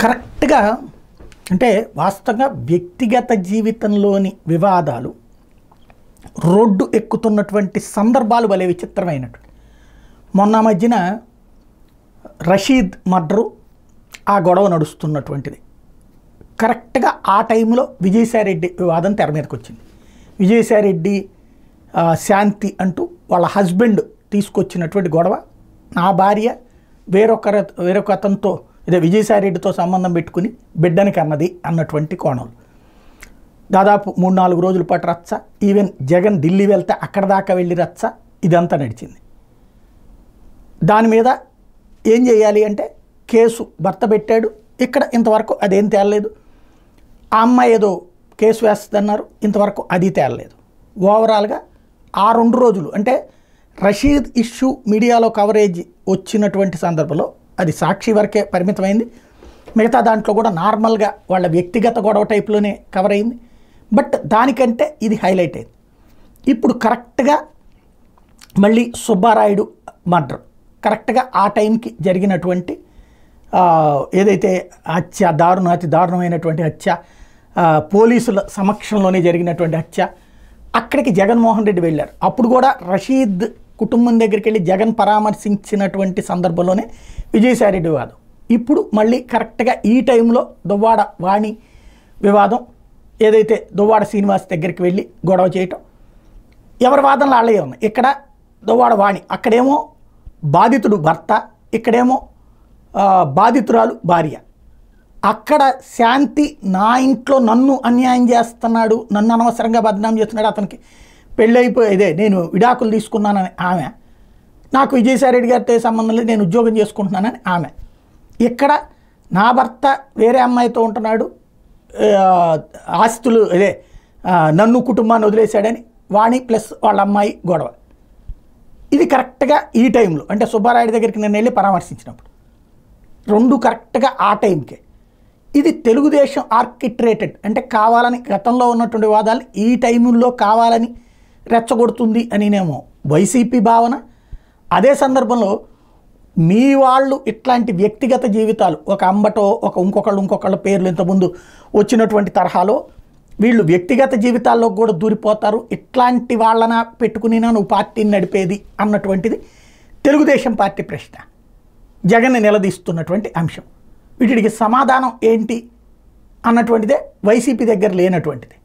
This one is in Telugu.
కరెక్ట్‌గా అంటే వాస్తవంగా వ్యక్తిగత జీవితంలోని వివాదాలు రోడ్డు ఎక్కుతున్నటువంటి సందర్భాలు భలే విచిత్రమైనటువంటి. మొన్న మధ్యన రషీద్ మర్డరు ఆ గొడవ నడుస్తున్నటువంటిది. కరెక్ట్‌గా ఆ టైంలో విజయసాయిరెడ్డి వివాదం తెర మీదకి వచ్చింది. విజయసాయిరెడ్డి శాంతి అంటూ వాళ్ళ హస్బెండ్ తీసుకొచ్చినటువంటి గొడవ, నా భార్య వేరొక అతనితో ఇదే విజయసాయిరెడ్డితో సంబంధం పెట్టుకుని బిడ్డని కన్నది అన్నటువంటి కోణంలో దాదాపు 3-4 రోజుల పాటు రచ్చ. ఈవెన్ జగన్ ఢిల్లీ వెళ్తే అక్కడ దాకా వెళ్ళి రచ్చ, ఇదంతా నడిచింది. దాని మీద ఏం చేయాలి అంటే కేసు భర్త పెట్టాడు. ఇక్కడ ఇంతవరకు అదేం తేలలేదు. ఆ అమ్మాయి ఏదో కేసు వేస్తుందన్నారు, ఇంతవరకు అది తేలలేదు. ఓవరాల్గా ఆ 2 రోజులు అంటే రషీద్ ఇష్యూ మీడియాలో కవరేజ్ వచ్చినటువంటి సందర్భంలో అది సాక్షి వరకే పరిమితమైంది. మిగతా దాంట్లో కూడా నార్మల్గా వాళ్ళ వ్యక్తిగత గొడవ టైప్లోనే కవర్ అయింది. బట్ దానికంటే ఇది హైలైట్ అయింది. ఇప్పుడు కరెక్ట్గా మళ్ళీ సుబ్బారాయుడు మర్డర్ కరెక్ట్గా ఆ టైంకి జరిగినటువంటి ఏదైతే హత్య, అతి దారుణమైనటువంటి హత్య, పోలీసుల సమక్షంలోనే జరిగినటువంటి హత్య, అక్కడికి జగన్మోహన్ రెడ్డి వెళ్ళారు. అప్పుడు కూడా రషీద్ కుటుంబం దగ్గరికి వెళ్ళి జగన్ పరామర్శించినటువంటి సందర్భంలోనే విజయసాయిరెడ్డి వివాదం. ఇప్పుడు మళ్ళీ కరెక్ట్గా ఈ టైంలో దువ్వాడ వాణి వివాదం, ఏదైతే దువ్వాడ శ్రీనివాస్ దగ్గరికి వెళ్ళి గొడవ చేయటం, ఎవరి వాదనలు వాళ్ళే ఉన్నాయి. ఇక్కడ దువ్వాడ వాణి, అక్కడేమో బాధితుడు భర్త, ఇక్కడేమో బాధితురాలు భార్య. అక్కడ శాంతి నా ఇంట్లో నన్ను అన్యాయం చేస్తున్నాడు, నన్ను అనవసరంగా బదనాం చేస్తున్నాడు, అతనికి పెళ్ళైపోయేదే నేను విడాకులు తీసుకున్నానని ఆమె, నాకు విజయసాయిరెడ్డి గారితో సంబంధం లేదు, నేను ఉద్యోగం చేసుకుంటున్నానని ఆమె. ఇక్కడ నా భర్త వేరే అమ్మాయితో ఉంటున్నాడు, ఆస్తులు నన్ను కుటుంబాన్ని వదిలేశాడని వాణి ప్లస్ వాళ్ళ అమ్మాయి గొడవ. ఇది కరెక్ట్గా ఈ టైంలో అంటే సుబ్బారాయుడు దగ్గరికి నేను వెళ్ళి పరామర్శించినప్పుడు 2 కరెక్ట్గా ఆ టైంకే. ఇది తెలుగుదేశం ఆర్కిట్రేటెడ్ అంటే కావాలని గతంలో ఉన్నటువంటి వాదాలని ఈ టైంలో కావాలని రెచ్చగొడుతుంది అనినేమో వైసీపీ భావన. అదే సందర్భంలో మీ వాళ్ళు ఇట్లాంటి వ్యక్తిగత జీవితాలు ఒక అంబటో ఒక ఇంకొకళ్ళ పేర్లు ఇంతకుముందు వచ్చినటువంటి తరహాలో వీళ్ళు వ్యక్తిగత జీవితాల్లో కూడా దూరిపోతారు, ఇట్లాంటి వాళ్ళన పెట్టుకుని నువ్వు పార్టీని నడిపేది అన్నటువంటిది తెలుగుదేశం పార్టీ ప్రశ్న, జగన్ని నిలదీస్తున్నటువంటి అంశం. వీటికి సమాధానం ఏంటి అన్నటువంటిదే వైసీపీ దగ్గర లేనటువంటిది.